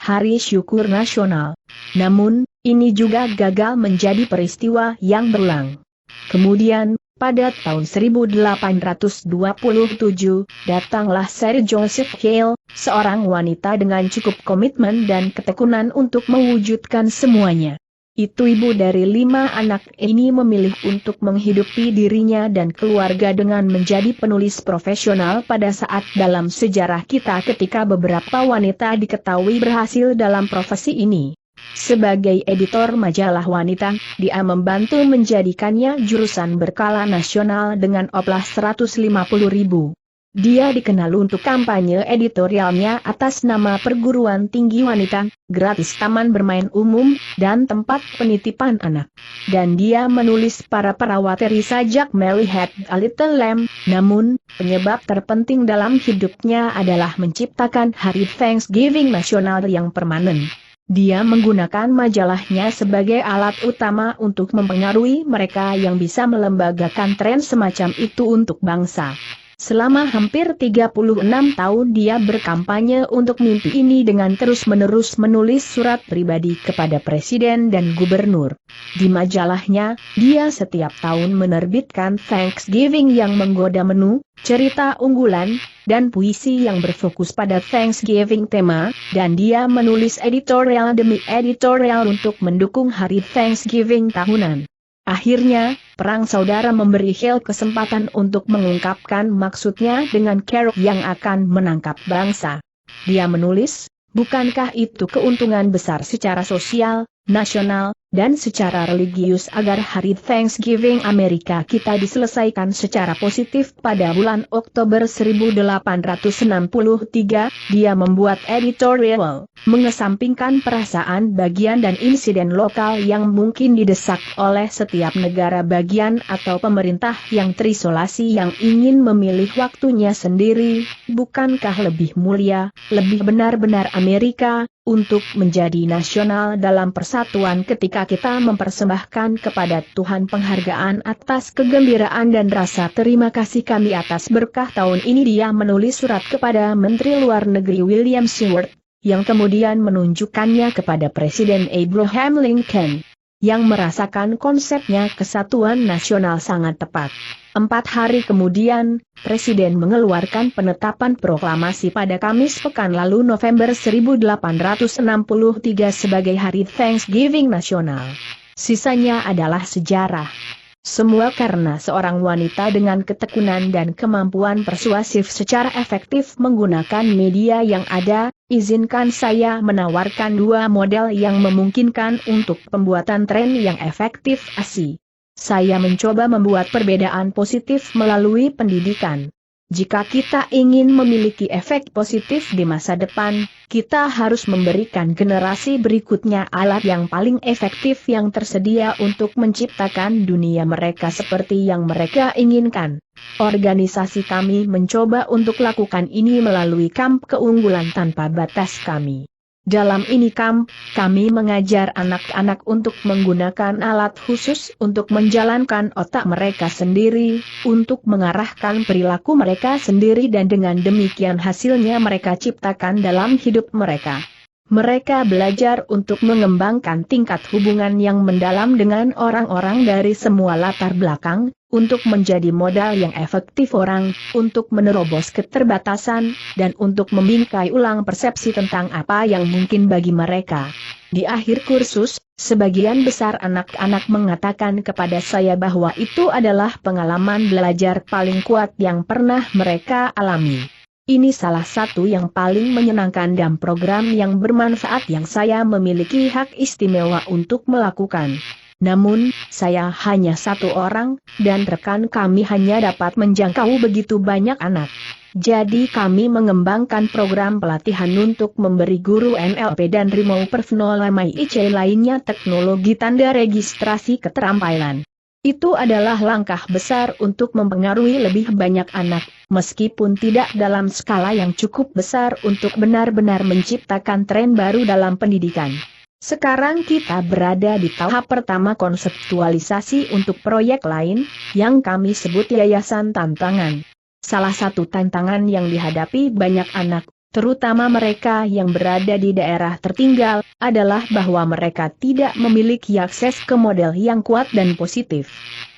Hari Syukur Nasional. Namun, ini juga gagal menjadi peristiwa yang berulang. Kemudian, pada tahun 1827, datanglah Sir Joseph Hale, seorang wanita dengan cukup komitmen dan ketekunan untuk mewujudkan semuanya. Itu ibu dari 5 anak ini memilih untuk menghidupi dirinya dan keluarga dengan menjadi penulis profesional pada saat dalam sejarah kita ketika beberapa wanita diketahui berhasil dalam profesi ini. Sebagai editor majalah wanita, dia membantu menjadikannya jurusan berkala nasional dengan oplah 150.000. Dia dikenal untuk kampanye editorialnya atas nama Perguruan Tinggi Wanita, gratis taman bermain umum, dan tempat penitipan anak. Dan dia menulis para perawateri sajak Mary Had a Little Lamb, namun, penyebab terpenting dalam hidupnya adalah menciptakan Hari Thanksgiving Nasional yang permanen. Dia menggunakan majalahnya sebagai alat utama untuk mempengaruhi mereka yang bisa melembagakan tren semacam itu untuk bangsa. Selama hampir 36 tahun dia berkampanye untuk mimpi ini dengan terus-menerus menulis surat pribadi kepada presiden dan gubernur. Di majalahnya, dia setiap tahun menerbitkan Thanksgiving yang menggoda menu, cerita unggulan, dan puisi yang berfokus pada Thanksgiving tema, dan dia menulis editorial demi editorial untuk mendukung hari Thanksgiving tahunan. Akhirnya, perang saudara memberi Hale kesempatan untuk mengungkapkan maksudnya dengan cara yang akan menangkap bangsa. Dia menulis, bukankah itu keuntungan besar secara sosial, nasional, dan secara religius agar hari Thanksgiving Amerika kita diselesaikan secara positif pada bulan Oktober 1863, dia membuat editorial, mengesampingkan perasaan bagian dan insiden lokal yang mungkin didesak oleh setiap negara bagian atau pemerintah yang terisolasi yang ingin memilih waktunya sendiri, bukankah lebih mulia, lebih benar-benar Amerika, untuk menjadi nasional dalam persatuan ketika kita mempersembahkan kepada Tuhan penghargaan atas kegembiraan dan rasa terima kasih kami atas berkah tahun ini. Dia menulis surat kepada Menteri Luar Negeri William Seward, yang kemudian menunjukkannya kepada Presiden Abraham Lincoln, yang merasakan konsepnya kesatuan nasional sangat tepat. 4 hari kemudian, Presiden mengeluarkan penetapan proklamasi pada Kamis pekan lalu November 1863 sebagai Hari Thanksgiving Nasional. Sisanya adalah sejarah. Semua karena seorang wanita dengan ketekunan dan kemampuan persuasif secara efektif menggunakan media yang ada. Izinkan saya menawarkan dua model yang memungkinkan untuk pembuatan tren yang efektif ASI. Saya mencoba membuat perbedaan positif melalui pendidikan. Jika kita ingin memiliki efek positif di masa depan, kita harus memberikan generasi berikutnya alat yang paling efektif yang tersedia untuk menciptakan dunia mereka seperti yang mereka inginkan. Organisasi kami mencoba untuk lakukan ini melalui kamp keunggulan tanpa batas kami. Dalam ini kamp, kami mengajar anak-anak untuk menggunakan alat khusus untuk menjalankan otak mereka sendiri, untuk mengarahkan perilaku mereka sendiri dan dengan demikian hasilnya mereka ciptakan dalam hidup mereka. Mereka belajar untuk mengembangkan tingkat hubungan yang mendalam dengan orang-orang dari semua latar belakang, untuk menjadi modal yang efektif orang, untuk menerobos keterbatasan, dan untuk membingkai ulang persepsi tentang apa yang mungkin bagi mereka. Di akhir kursus, sebagian besar anak-anak mengatakan kepada saya bahwa itu adalah pengalaman belajar paling kuat yang pernah mereka alami. Ini salah satu yang paling menyenangkan dan program yang bermanfaat yang saya memiliki hak istimewa untuk melakukan. Namun, saya hanya satu orang, dan rekan kami hanya dapat menjangkau begitu banyak anak. Jadi kami mengembangkan program pelatihan untuk memberi guru NLP dan Rimau Perfnolamai IC lainnya teknologi tanda registrasi keterampilan. Itu adalah langkah besar untuk mempengaruhi lebih banyak anak, meskipun tidak dalam skala yang cukup besar untuk benar-benar menciptakan tren baru dalam pendidikan. Sekarang kita berada di tahap pertama konseptualisasi untuk proyek lain, yang kami sebut Yayasan Tantangan. Salah satu tantangan yang dihadapi banyak anak, terutama mereka yang berada di daerah tertinggal, adalah bahwa mereka tidak memiliki akses ke model yang kuat dan positif.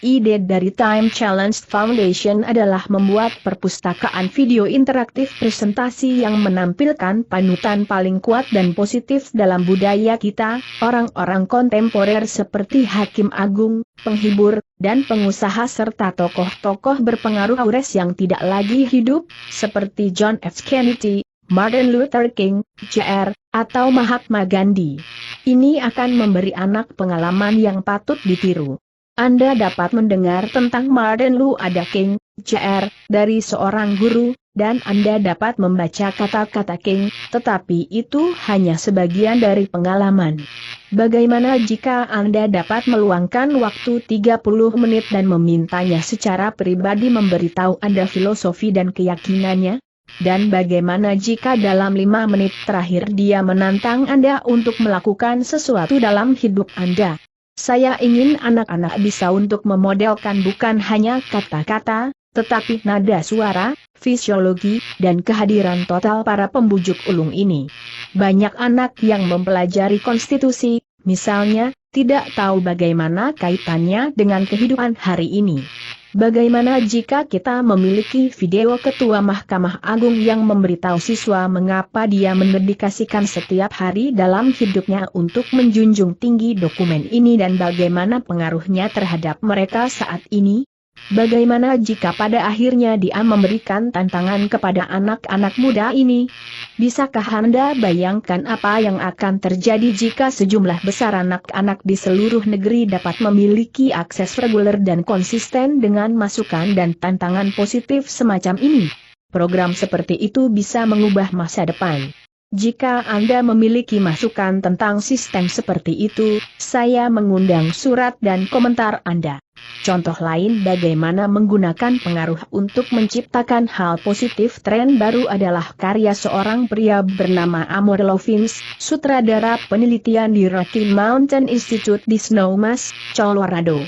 Ide dari Time Challenge Foundation adalah membuat perpustakaan video interaktif presentasi yang menampilkan panutan paling kuat dan positif dalam budaya kita, orang-orang kontemporer seperti Hakim Agung, penghibur, dan pengusaha serta tokoh-tokoh berpengaruh Aures yang tidak lagi hidup, seperti John F. Kennedy, Martin Luther King, Jr., atau Mahatma Gandhi. Ini akan memberi anak pengalaman yang patut ditiru. Anda dapat mendengar tentang Martin Luther King, Jr., dari seorang guru, dan Anda dapat membaca kata-kata King, tetapi itu hanya sebagian dari pengalaman. Bagaimana jika Anda dapat meluangkan waktu 30 menit dan memintanya secara pribadi memberitahu Anda filosofi dan keyakinannya? Dan bagaimana jika dalam 5 menit terakhir dia menantang Anda untuk melakukan sesuatu dalam hidup Anda? Saya ingin anak-anak bisa untuk memodelkan bukan hanya kata-kata, tetapi nada suara, fisiologi, dan kehadiran total para pembujuk ulung ini. Banyak anak yang mempelajari konstitusi, misalnya, tidak tahu bagaimana kaitannya dengan kehidupan hari ini. Bagaimana jika kita memiliki video Ketua Mahkamah Agung yang memberitahu siswa mengapa dia mendedikasikan setiap hari dalam hidupnya untuk menjunjung tinggi dokumen ini dan bagaimana pengaruhnya terhadap mereka saat ini? Bagaimana jika pada akhirnya dia memberikan tantangan kepada anak-anak muda ini? Bisakah Anda bayangkan apa yang akan terjadi jika sejumlah besar anak-anak di seluruh negeri dapat memiliki akses reguler dan konsisten dengan masukan dan tantangan positif semacam ini? Program seperti itu bisa mengubah masa depan. Jika Anda memiliki masukan tentang sistem seperti itu, saya mengundang surat dan komentar Anda. Contoh lain bagaimana menggunakan pengaruh untuk menciptakan hal positif tren baru adalah karya seorang pria bernama Amor Lovins, sutradara penelitian di Rocky Mountain Institute di Snowmass, Colorado.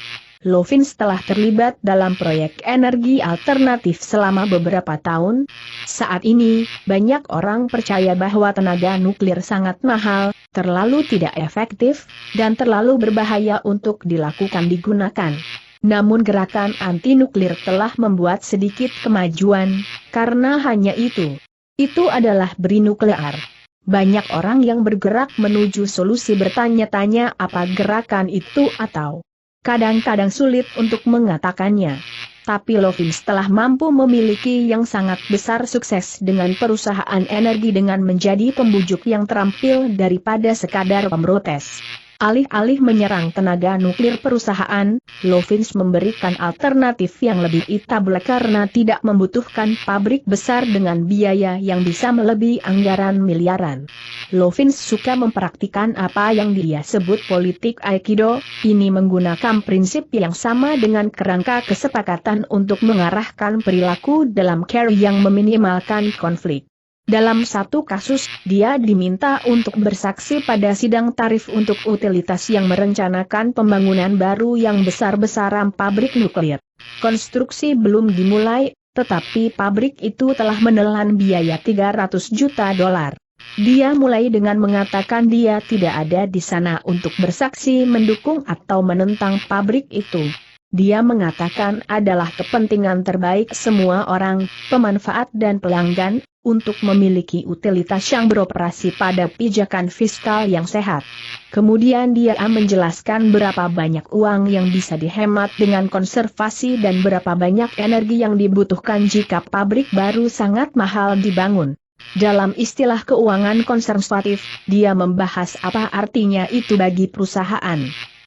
Lovins telah terlibat dalam proyek energi alternatif selama beberapa tahun. Saat ini, banyak orang percaya bahwa tenaga nuklir sangat mahal, terlalu tidak efektif, dan terlalu berbahaya untuk digunakan. Namun gerakan anti-nuklir telah membuat sedikit kemajuan, karena hanya itu. Itu adalah beri nuklear. Banyak orang yang bergerak menuju solusi bertanya-tanya apa gerakan itu atau Kadang-kadang sulit untuk mengatakannya. Tapi Lovins telah mampu memiliki yang sangat besar sukses dengan perusahaan energi dengan menjadi pembujuk yang terampil daripada sekadar pemrotes. Alih-alih menyerang tenaga nuklir perusahaan, Lovins memberikan alternatif yang lebih itabel karena tidak membutuhkan pabrik besar dengan biaya yang bisa melebihi anggaran miliaran. Lovins suka mempraktikkan apa yang dia sebut politik Aikido, ini menggunakan prinsip yang sama dengan kerangka kesepakatan untuk mengarahkan perilaku dalam cara yang meminimalkan konflik. Dalam satu kasus, dia diminta untuk bersaksi pada sidang tarif untuk utilitas yang merencanakan pembangunan baru yang besar-besaran pabrik nuklir. Konstruksi belum dimulai, tetapi pabrik itu telah menelan biaya 300 juta dolar. Dia mulai dengan mengatakan dia tidak ada di sana untuk bersaksi mendukung atau menentang pabrik itu. Dia mengatakan adalah kepentingan terbaik semua orang, pemanfaat dan pelanggan, untuk memiliki utilitas yang beroperasi pada pijakan fiskal yang sehat. Kemudian dia menjelaskan berapa banyak uang yang bisa dihemat dengan konservasi dan berapa banyak energi yang dibutuhkan jika pabrik baru sangat mahal dibangun. Dalam istilah keuangan konservatif, dia membahas apa artinya itu bagi perusahaan.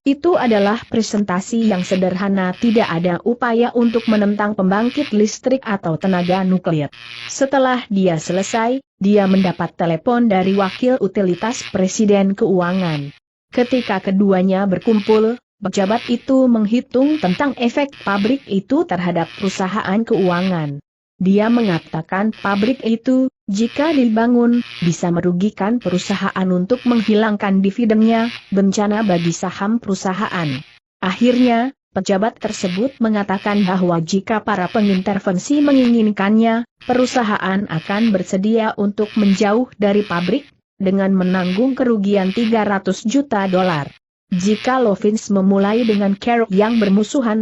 Itu adalah presentasi yang sederhana, tidak ada upaya untuk menentang pembangkit listrik atau tenaga nuklir. Setelah dia selesai, dia mendapat telepon dari wakil utilitas Presiden Keuangan. Ketika keduanya berkumpul, pejabat itu menghitung tentang efek pabrik itu terhadap perusahaan keuangan. Dia mengatakan pabrik itu, jika dibangun, bisa merugikan perusahaan untuk menghilangkan dividennya, bencana bagi saham perusahaan. Akhirnya, pejabat tersebut mengatakan bahwa jika para pengintervensi menginginkannya, perusahaan akan bersedia untuk menjauh dari pabrik, dengan menanggung kerugian 300 juta dolar. Jika Lovins memulai dengan cara yang bermusuhan,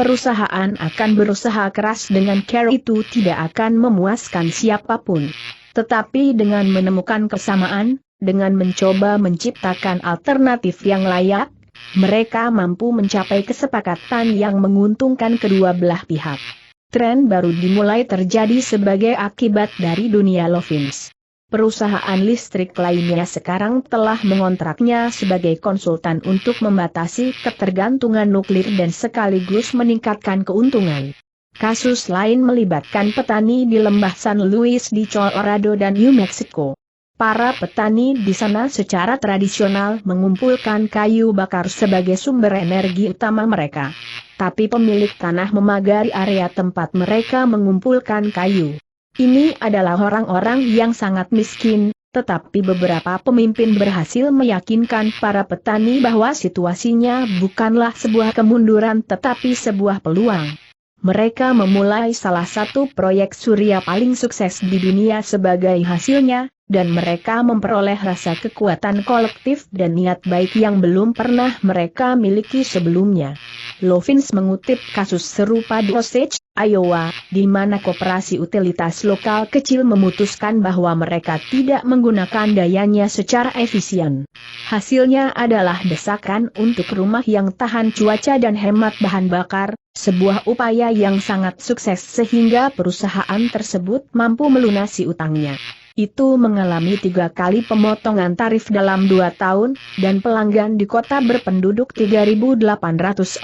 perusahaan akan berusaha keras dengan cara itu tidak akan memuaskan siapapun. Tetapi dengan menemukan kesamaan, dengan mencoba menciptakan alternatif yang layak, mereka mampu mencapai kesepakatan yang menguntungkan kedua belah pihak. Tren baru dimulai terjadi sebagai akibat dari dunia Lovins. Perusahaan listrik lainnya sekarang telah mengontraknya sebagai konsultan untuk membatasi ketergantungan nuklir dan sekaligus meningkatkan keuntungan. Kasus lain melibatkan petani di lembah San Luis di Colorado dan New Mexico. Para petani di sana secara tradisional mengumpulkan kayu bakar sebagai sumber energi utama mereka. Tapi pemilik tanah memagari area tempat mereka mengumpulkan kayu. Ini adalah orang-orang yang sangat miskin, tetapi beberapa pemimpin berhasil meyakinkan para petani bahwa situasinya bukanlah sebuah kemunduran tetapi sebuah peluang. Mereka memulai salah satu proyek surya paling sukses di dunia sebagai hasilnya, dan mereka memperoleh rasa kekuatan kolektif dan niat baik yang belum pernah mereka miliki sebelumnya. Lovins mengutip kasus serupa di Osage, Iowa, di mana koperasi utilitas lokal kecil memutuskan bahwa mereka tidak menggunakan dayanya secara efisien. Hasilnya adalah desakan untuk rumah yang tahan cuaca dan hemat bahan bakar, sebuah upaya yang sangat sukses sehingga perusahaan tersebut mampu melunasi utangnya. Itu mengalami 3 kali pemotongan tarif dalam 2 tahun, dan pelanggan di kota berpenduduk 3.800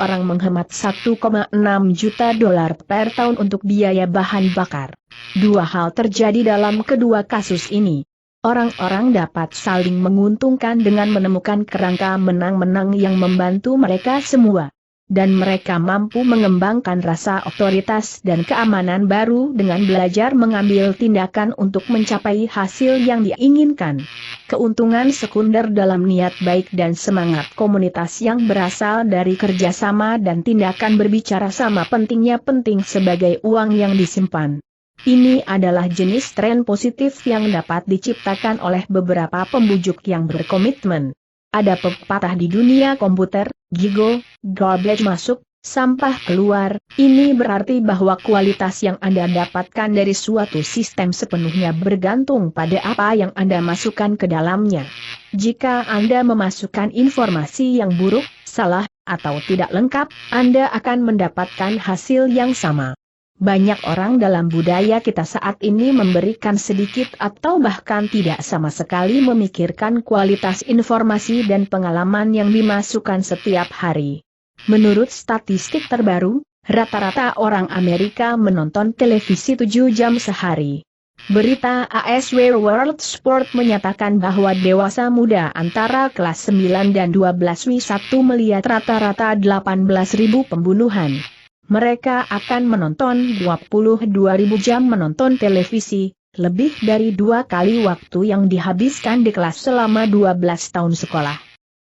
orang menghemat 1,6 juta dolar per tahun untuk biaya bahan bakar. 2 hal terjadi dalam kedua kasus ini. Orang-orang dapat saling menguntungkan dengan menemukan kerangka menang-menang yang membantu mereka semua. Dan mereka mampu mengembangkan rasa otoritas dan keamanan baru dengan belajar mengambil tindakan untuk mencapai hasil yang diinginkan. Keuntungan sekunder dalam niat baik dan semangat komunitas yang berasal dari kerjasama dan tindakan berbicara sama penting sebagai uang yang disimpan. Ini adalah jenis tren positif yang dapat diciptakan oleh beberapa pembujuk yang berkomitmen. Ada pepatah di dunia komputer, gigo, garbage masuk, sampah keluar. Ini berarti bahwa kualitas yang Anda dapatkan dari suatu sistem sepenuhnya bergantung pada apa yang Anda masukkan ke dalamnya. Jika Anda memasukkan informasi yang buruk, salah, atau tidak lengkap, Anda akan mendapatkan hasil yang sama. Banyak orang dalam budaya kita saat ini memberikan sedikit atau bahkan tidak sama sekali memikirkan kualitas informasi dan pengalaman yang dimasukkan setiap hari. Menurut statistik terbaru, rata-rata orang Amerika menonton televisi 7 jam sehari. Berita ASW World Sport menyatakan bahwa dewasa muda antara kelas 9 dan 12 W1 melihat rata-rata 18.000 pembunuhan. Mereka akan menonton 22.000 jam menonton televisi, lebih dari 2 kali waktu yang dihabiskan di kelas selama 12 tahun sekolah.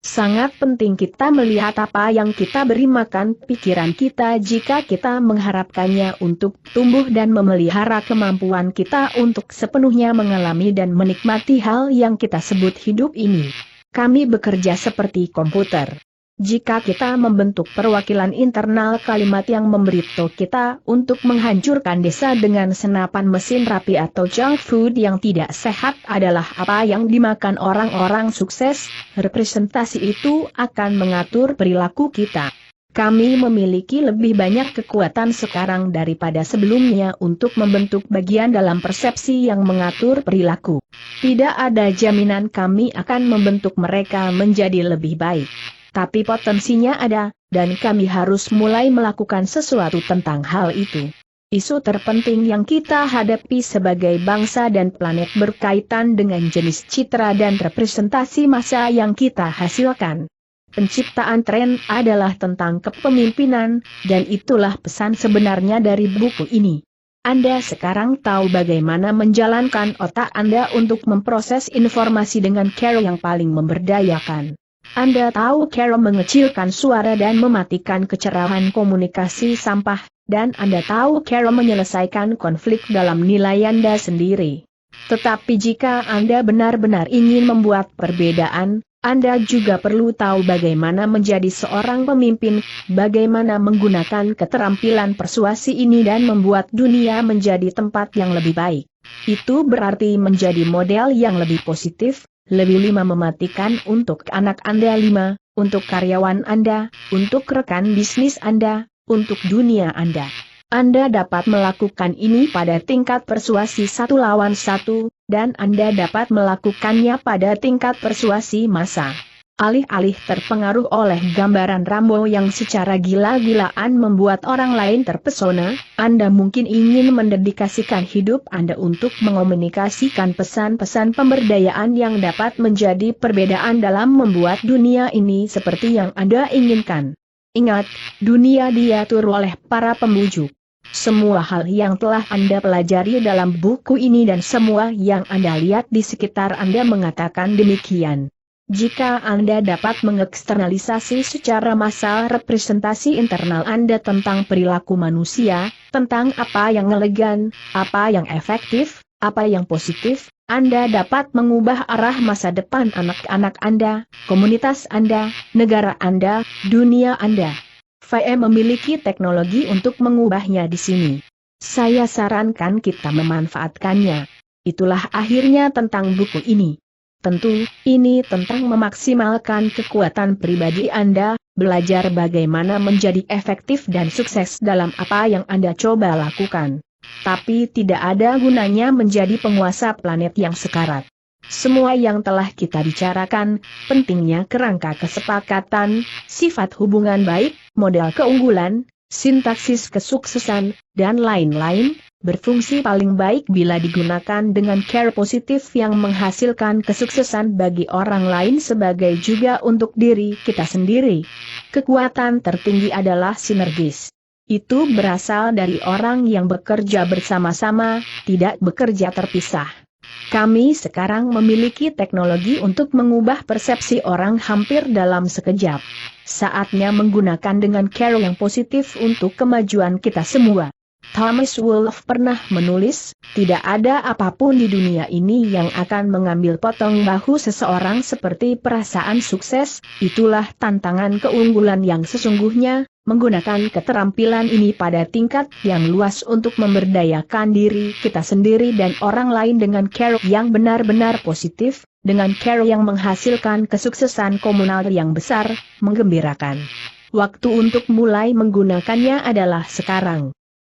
Sangat penting kita melihat apa yang kita beri makan pikiran kita jika kita mengharapkannya untuk tumbuh dan memelihara kemampuan kita untuk sepenuhnya mengalami dan menikmati hal yang kita sebut hidup ini. Kami bekerja seperti komputer. Jika kita membentuk perwakilan internal kalimat yang memberitahu kita untuk menghancurkan desa dengan senapan mesin rapi atau junk food yang tidak sehat adalah apa yang dimakan orang-orang sukses, representasi itu akan mengatur perilaku kita. Kami memiliki lebih banyak kekuatan sekarang daripada sebelumnya untuk membentuk bagian dalam persepsi yang mengatur perilaku. Tidak ada jaminan kami akan membentuk mereka menjadi lebih baik. Tapi potensinya ada, dan kami harus mulai melakukan sesuatu tentang hal itu. Isu terpenting yang kita hadapi sebagai bangsa dan planet berkaitan dengan jenis citra dan representasi massa yang kita hasilkan. Penciptaan tren adalah tentang kepemimpinan, dan itulah pesan sebenarnya dari buku ini. Anda sekarang tahu bagaimana menjalankan otak Anda untuk memproses informasi dengan cara yang paling memberdayakan. Anda tahu cara mengecilkan suara dan mematikan kecerahan komunikasi sampah, dan Anda tahu cara menyelesaikan konflik dalam nilai Anda sendiri. Tetapi jika Anda benar-benar ingin membuat perbedaan, Anda juga perlu tahu bagaimana menjadi seorang pemimpin, bagaimana menggunakan keterampilan persuasi ini dan membuat dunia menjadi tempat yang lebih baik. Itu berarti menjadi model yang lebih positif. Lebih 5 mematikan untuk anak Anda 5, untuk karyawan Anda, untuk rekan bisnis Anda, untuk dunia Anda. Anda dapat melakukan ini pada tingkat persuasi 1 lawan 1, dan Anda dapat melakukannya pada tingkat persuasi massa. Alih-alih terpengaruh oleh gambaran Rambo yang secara gila-gilaan membuat orang lain terpesona, Anda mungkin ingin mendedikasikan hidup Anda untuk mengomunikasikan pesan-pesan pemberdayaan yang dapat menjadi perbedaan dalam membuat dunia ini seperti yang Anda inginkan. Ingat, dunia diatur oleh para pembujuk. Semua hal yang telah Anda pelajari dalam buku ini dan semua yang Anda lihat di sekitar Anda mengatakan demikian. Jika Anda dapat mengeksternalisasi secara massal representasi internal Anda tentang perilaku manusia, tentang apa yang elegan, apa yang efektif, apa yang positif, Anda dapat mengubah arah masa depan anak-anak Anda, komunitas Anda, negara Anda, dunia Anda. VM memiliki teknologi untuk mengubahnya di sini. Saya sarankan kita memanfaatkannya. Itulah akhirnya tentang buku ini. Tentu, ini tentang memaksimalkan kekuatan pribadi Anda, belajar bagaimana menjadi efektif dan sukses dalam apa yang Anda coba lakukan. Tapi tidak ada gunanya menjadi penguasa planet yang sekarat. Semua yang telah kita bicarakan, pentingnya kerangka kesepakatan, sifat hubungan baik, model keunggulan, sintaksis kesuksesan, dan lain-lain, berfungsi paling baik bila digunakan dengan cara positif yang menghasilkan kesuksesan bagi orang lain sebagai juga untuk diri kita sendiri. Kekuatan tertinggi adalah sinergis. Itu berasal dari orang yang bekerja bersama-sama, tidak bekerja terpisah. Kami sekarang memiliki teknologi untuk mengubah persepsi orang hampir dalam sekejap. Saatnya menggunakan dengan cara yang positif untuk kemajuan kita semua. Thomas Wolfe pernah menulis, tidak ada apapun di dunia ini yang akan mengambil potong bahu seseorang seperti perasaan sukses, itulah tantangan keunggulan yang sesungguhnya, menggunakan keterampilan ini pada tingkat yang luas untuk memberdayakan diri kita sendiri dan orang lain dengan cara yang benar-benar positif, dengan cara yang menghasilkan kesuksesan komunal yang besar, menggembirakan. Waktu untuk mulai menggunakannya adalah sekarang.